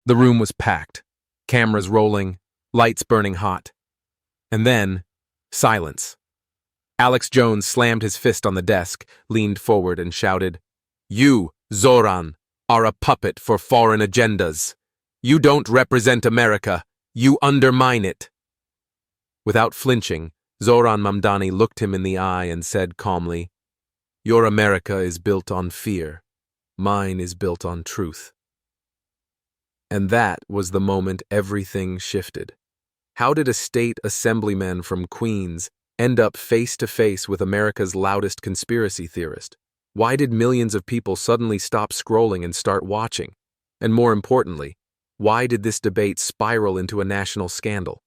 The room was packed, cameras rolling, lights burning hot. And then, silence. Alex Jones slammed his fist on the desk, leaned forward, and shouted, "You, Zohran, are a puppet for foreign agendas. You don't represent America. You undermine it." Without flinching, Zohran Mamdani looked him in the eye and said calmly, "Your America is built on fear. Mine is built on truth." And that was the moment everything shifted. How did a state assemblyman from Queens end up face to face with America's loudest conspiracy theorist? Why did millions of people suddenly stop scrolling and start watching? And more importantly, why did this debate spiral into a national scandal?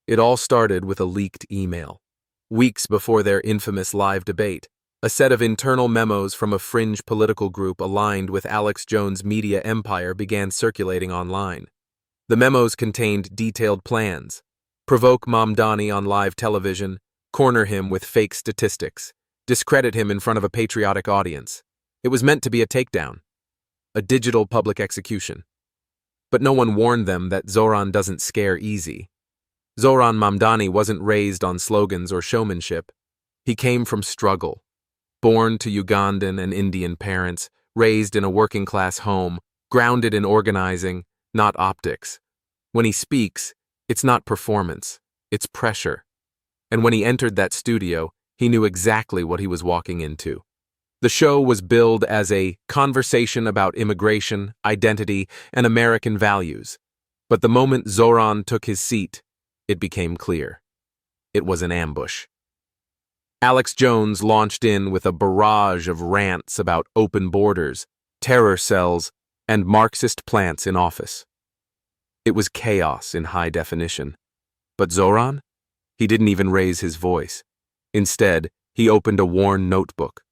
It all started with a leaked email. Weeks before their infamous live debate, a set of internal memos from a fringe political group aligned with Alex Jones' media empire began circulating online. The memos contained detailed plans: provoke Mamdani on live television, corner him with fake statistics, discredit him in front of a patriotic audience. It was meant to be a takedown, a digital public execution. But no one warned them that Zohran doesn't scare easy. Zohran Mamdani wasn't raised on slogans or showmanship. He came from struggle. Born to Ugandan and Indian parents, raised in a working-class home, grounded in organizing, not optics. When he speaks, it's not performance, it's pressure. And when he entered that studio, he knew exactly what he was walking into. The show was billed as a conversation about immigration, identity, and American values. But the moment Zohran took his seat, it became clear. It was an ambush. Alex Jones launched in with a barrage of rants about open borders, terror cells, and Marxist plants in office. It was chaos in high definition. But Zohran? He didn't even raise his voice. Instead, he opened a worn notebook,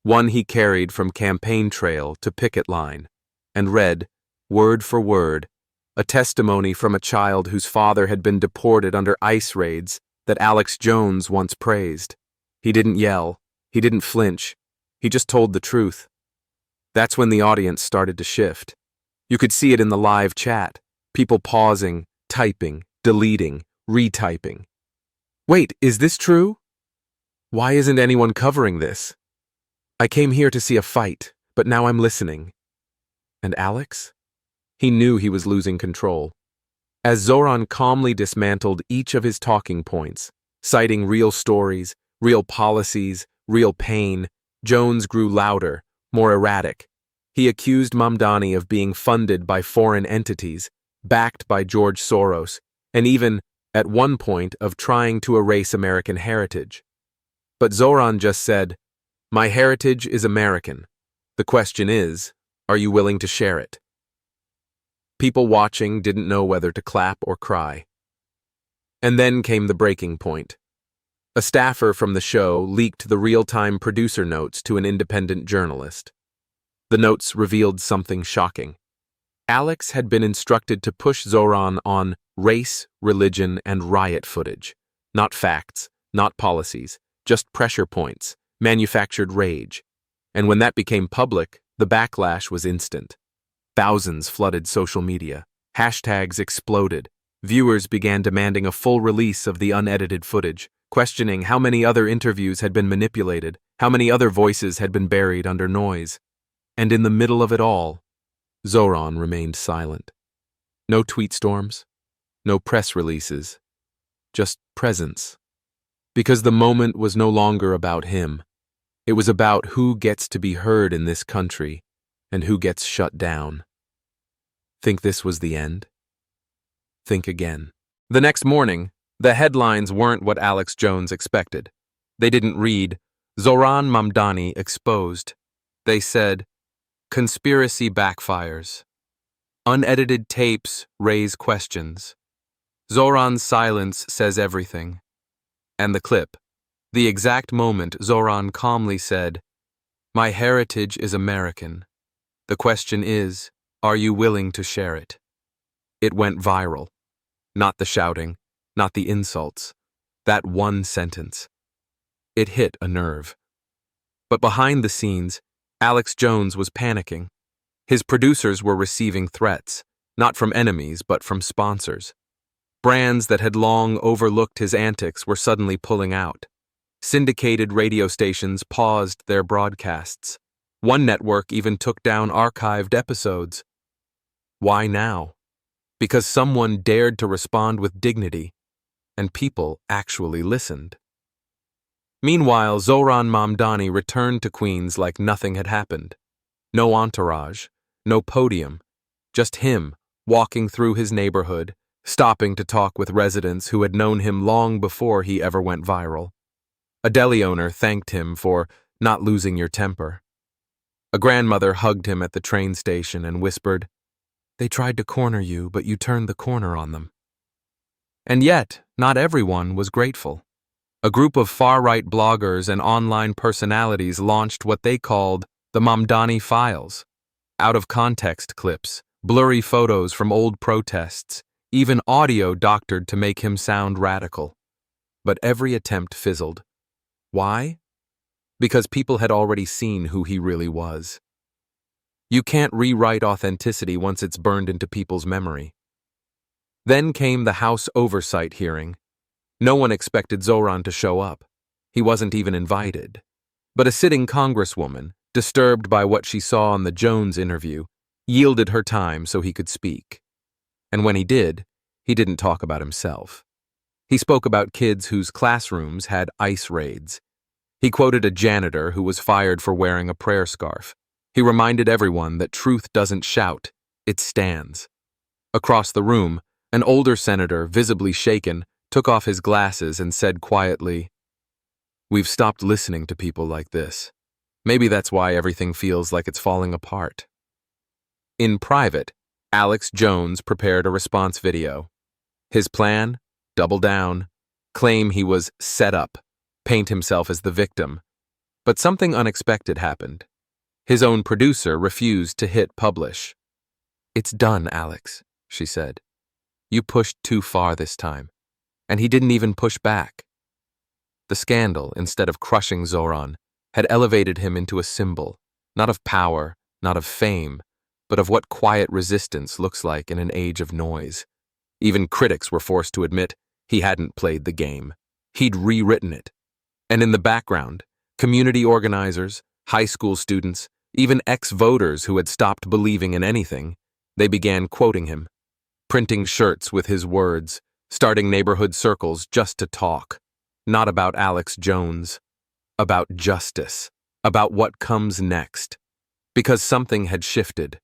one he carried from campaign trail to picket line, and read, word for word, a testimony from a child whose father had been deported under ICE raids that Alex Jones once praised. He didn't yell, he didn't flinch, he just told the truth. That's when the audience started to shift. You could see it in the live chat, people pausing, typing, deleting, retyping. Wait, is this true? Why isn't anyone covering this? I came here to see a fight, but now I'm listening. And Alex? He knew he was losing control. As Zohran calmly dismantled each of his talking points, citing real stories, real policies, real pain, Jones grew louder, more erratic. He accused Mamdani of being funded by foreign entities, backed by George Soros, and even, at one point, of trying to erase American heritage. But Zohran just said, "My heritage is American. The question is, are you willing to share it?" People watching didn't know whether to clap or cry. And then came the breaking point. A staffer from the show leaked the real-time producer notes to an independent journalist. The notes revealed something shocking. Alex had been instructed to push Zohran on race, religion, and riot footage. Not facts, not policies, just pressure points, manufactured rage. And when that became public, the backlash was instant. Thousands flooded social media. Hashtags exploded. Viewers began demanding a full release of the unedited footage, questioning how many other interviews had been manipulated, how many other voices had been buried under noise. And in the middle of it all, Zohran remained silent. No tweet storms, no press releases, just presence. Because the moment was no longer about him. It was about who gets to be heard in this country and who gets shut down. Think this was the end? Think again. The next morning, the headlines weren't what Alex Jones expected. They didn't read, "Zohran Mamdani exposed." They said, "Conspiracy backfires." Unedited tapes raise questions. Zohran's silence says everything. And the clip, the exact moment Zohran calmly said, "My heritage is American. The question is, are you willing to share it?" It went viral. Not the shouting, not the insults. That one sentence. It hit a nerve. But behind the scenes, Alex Jones was panicking. His producers were receiving threats. not from enemies but from sponsors. Brands that had long overlooked his antics were suddenly pulling out. Syndicated radio stations paused their broadcasts. One network even took down archived episodes. Why now? Because someone dared to respond with dignity, and people actually listened. Meanwhile, Zohran Mamdani returned to Queens like nothing had happened. No entourage, no podium, just him walking through his neighborhood, stopping to talk with residents who had known him long before he ever went viral. A deli owner thanked him for not losing your temper. A grandmother hugged him at the train station and whispered, "They tried to corner you, but you turned the corner on them." And yet, not everyone was grateful. A group of far-right bloggers and online personalities launched what they called the Mamdani Files. Out-of-context clips, blurry photos from old protests, even audio doctored to make him sound radical. But every attempt fizzled. Why? Because people had already seen who he really was. You can't rewrite authenticity once it's burned into people's memory. Then came the House oversight hearing. No one expected Zohran to show up. He wasn't even invited. But a sitting congresswoman, disturbed by what she saw on the Jones interview, yielded her time so he could speak. And when he didn't talk about himself. He spoke about kids whose classrooms had ICE raids. He quoted a janitor who was fired for wearing a prayer scarf. He reminded everyone that truth doesn't shout, it stands. Across the room, an older senator, visibly shaken, took off his glasses and said quietly, "We've stopped listening to people like this. Maybe that's why everything feels like it's falling apart." In private, Alex Jones prepared a response video. His plan? Double down, claim he was set up, paint himself as the victim. But something unexpected happened. His own producer refused to hit publish. "It's done, Alex," she said. "You pushed too far this time." And he didn't even push back. The scandal, instead of crushing Zohran, had elevated him into a symbol, not of power, not of fame, but of what quiet resistance looks like in an age of noise. Even critics were forced to admit he hadn't played the game. He'd rewritten it. And in the background, community organizers, high school students, even ex-voters who had stopped believing in anything, they began quoting him, printing shirts with his words, starting neighborhood circles just to talk. Not about Alex Jones. About justice. About what comes next. Because something had shifted.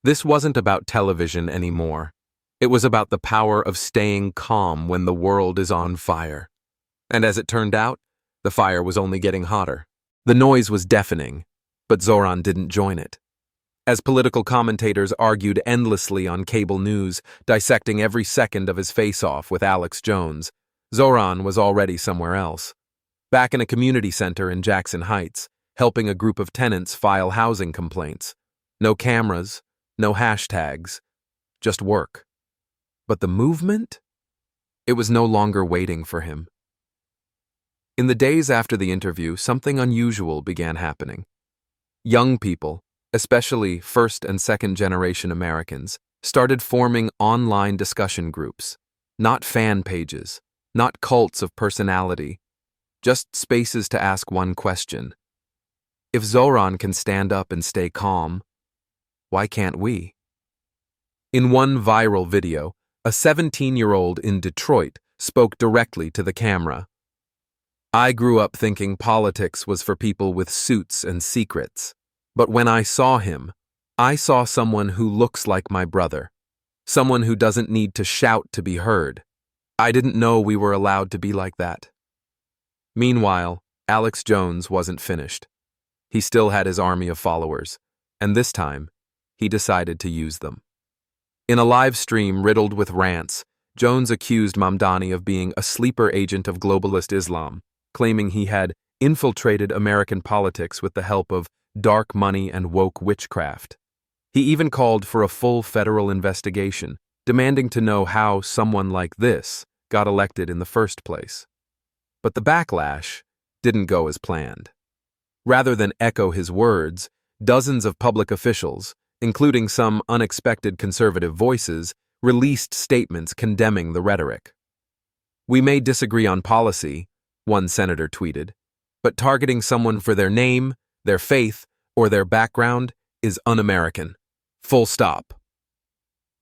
This wasn't about television anymore. It was about the power of staying calm when the world is on fire. And as it turned out, the fire was only getting hotter. The noise was deafening, but Zohran didn't join it. As political commentators argued endlessly on cable news, dissecting every second of his face-off with Alex Jones, Zohran was already somewhere else. Back in a community center in Jackson Heights, helping a group of tenants file housing complaints. No cameras, no hashtags, just work. But the movement? It was no longer waiting for him. In the days after the interview, something unusual began happening. Young people, especially first and second generation Americans, started forming online discussion groups. Not fan pages, not cults of personality, just spaces to ask one question. If Zohran can stand up and stay calm, why can't we? In one viral video, a 17-year-old in Detroit spoke directly to the camera. "I grew up thinking politics was for people with suits and secrets. But when I saw him, I saw someone who looks like my brother. Someone who doesn't need to shout to be heard. I didn't know we were allowed to be like that." Meanwhile, Alex Jones wasn't finished. He still had his army of followers, and this time, he decided to use them. In a live stream riddled with rants, Jones accused Mamdani of being a sleeper agent of globalist Islam, claiming he had infiltrated American politics with the help of dark money and woke witchcraft. He even called for a full federal investigation, demanding to know how someone like this got elected in the first place. But the backlash didn't go as planned. Rather than echo his words, dozens of public officials, including some unexpected conservative voices, released statements condemning the rhetoric. "We may disagree on policy," one senator tweeted, "but targeting someone for their name, their faith, or their background is un-American. Full stop."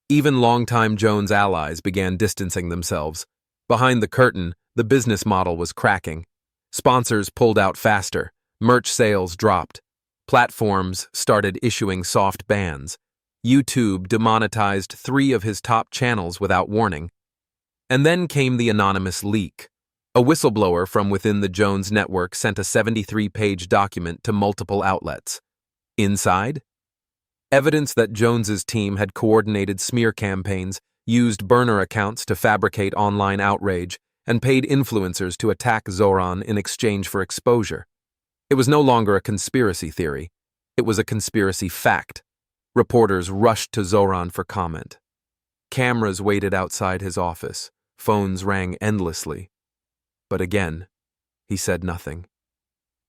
Even longtime Jones allies began distancing themselves. Behind the curtain, the business model was cracking. Sponsors pulled out faster, merch sales dropped, platforms started issuing soft bans. YouTube demonetized 3 of his top channels without warning. And then came the anonymous leak. A whistleblower from within the Jones network sent a 73-page document to multiple outlets. Inside? Evidence that Jones's team had coordinated smear campaigns, used burner accounts to fabricate online outrage, and paid influencers to attack Zohran in exchange for exposure. It was no longer a conspiracy theory. It was a conspiracy fact. Reporters rushed to Zohran for comment. Cameras waited outside his office. Phones rang endlessly. But again, he said nothing.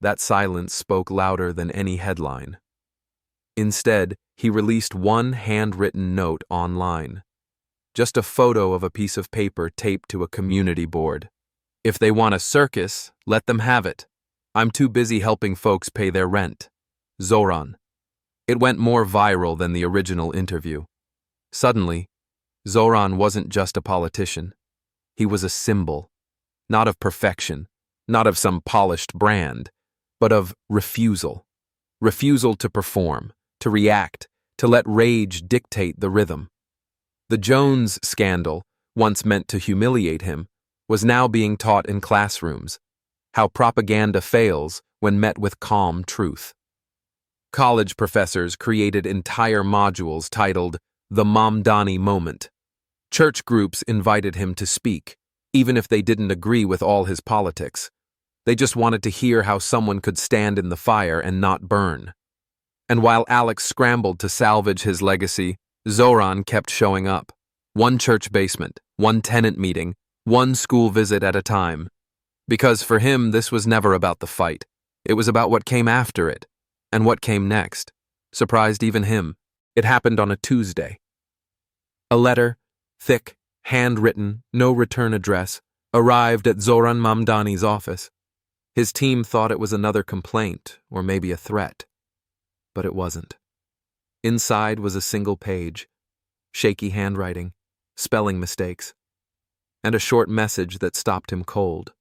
That silence spoke louder than any headline. Instead, he released one handwritten note online. Just a photo of a piece of paper taped to a community board. "If they want a circus, let them have it. I'm too busy helping folks pay their rent. Zohran." It went more viral than the original interview. Suddenly, Zohran wasn't just a politician. He was a symbol, not of perfection, not of some polished brand, but of refusal. Refusal to perform, to react, to let rage dictate the rhythm. The Jones scandal, once meant to humiliate him, was now being taught in classrooms. How propaganda fails when met with calm truth. College professors created entire modules titled The Mamdani Moment. Church groups invited him to speak, even if they didn't agree with all his politics. They just wanted to hear how someone could stand in the fire and not burn. And while Alex scrambled to salvage his legacy, Zohran kept showing up. One church basement, one tenant meeting, one school visit at a time. Because for him, this was never about the fight. It was about what came after it. And what came next surprised even him. It happened on a Tuesday. A letter, thick, handwritten, no return address, arrived at Zohran Mamdani's office. His team thought it was another complaint, or maybe a threat. But it wasn't. Inside was a single page, shaky handwriting, spelling mistakes, and a short message that stopped him cold.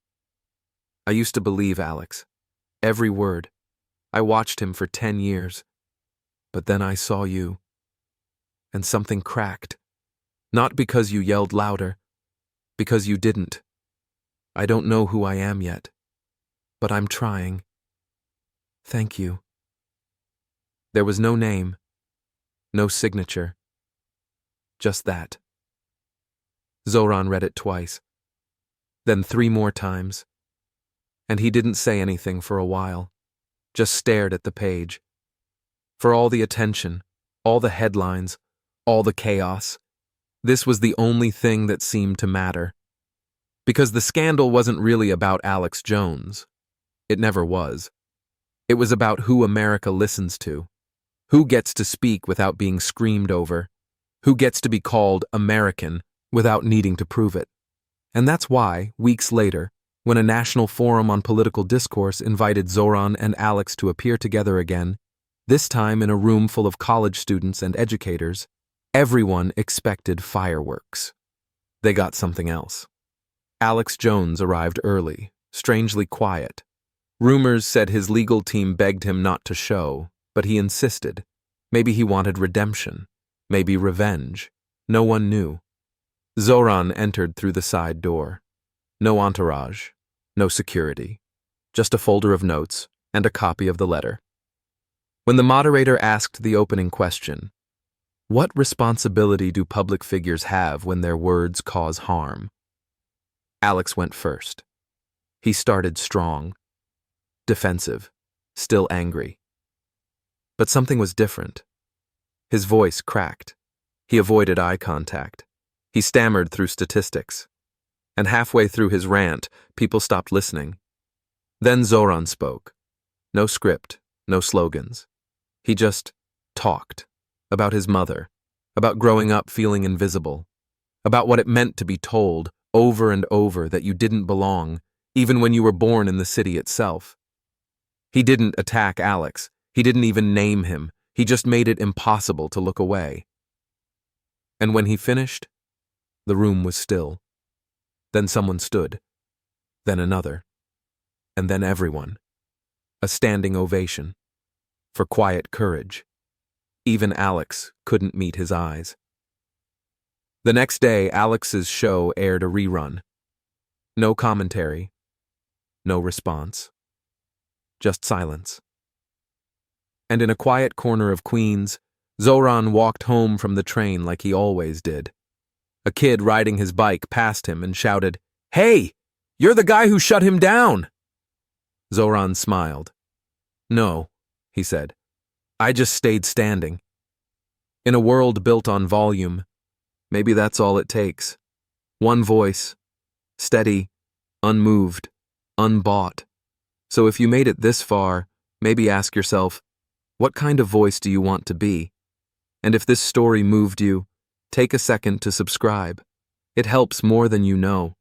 "I used to believe Alex. Every word. I watched him for 10 years. But then I saw you. And something cracked. Not because you yelled louder, because you didn't. I don't know who I am yet, but I'm trying. Thank you." There was no name, no signature, just that. Zohran read it twice, then 3 more times, and he didn't say anything for a while, just stared at the page. For all the attention, all the headlines, all the chaos, this was the only thing that seemed to matter. Because the scandal wasn't really about Alex Jones. It never was. It was about who America listens to. Who gets to speak without being screamed over? Who gets to be called American without needing to prove it? And that's why, weeks later, when a national forum on political discourse invited Zohran and Alex to appear together again, this time in a room full of college students and educators, everyone expected fireworks. They got something else. Alex Jones arrived early, strangely quiet. Rumors said his legal team begged him not to show, but he insisted. Maybe he wanted redemption, maybe revenge. No one knew. Zohran entered through the side door. No entourage, no security, just a folder of notes and a copy of the letter. When the moderator asked the opening question, "What responsibility do public figures have when their words cause harm?" Alex went first. He started strong, defensive, still angry. But something was different. His voice cracked. He avoided eye contact. He stammered through statistics. And halfway through his rant, people stopped listening. Then Zohran spoke. No script, no slogans. He just talked, about his mother, about growing up feeling invisible, about what it meant to be told over and over that you didn't belong, even when you were born in the city itself. He didn't attack Alex. He didn't even name him. He just made it impossible to look away. And when he finished, the room was still. Then someone stood, then another, and then everyone. A standing ovation. For quiet courage. Even Alex couldn't meet his eyes. The next day, Alex's show aired a rerun. No commentary. No response. Just silence. And in a quiet corner of Queens, Zohran walked home from the train like he always did. A kid riding his bike passed him and shouted, "Hey, you're the guy who shut him down!" Zohran smiled. "No," he said. "I just stayed standing." In a world built on volume, maybe that's all it takes. One voice, steady, unmoved, unbought. So if you made it this far, maybe ask yourself, what kind of voice do you want to be? And if this story moved you, take a second to subscribe. It helps more than you know.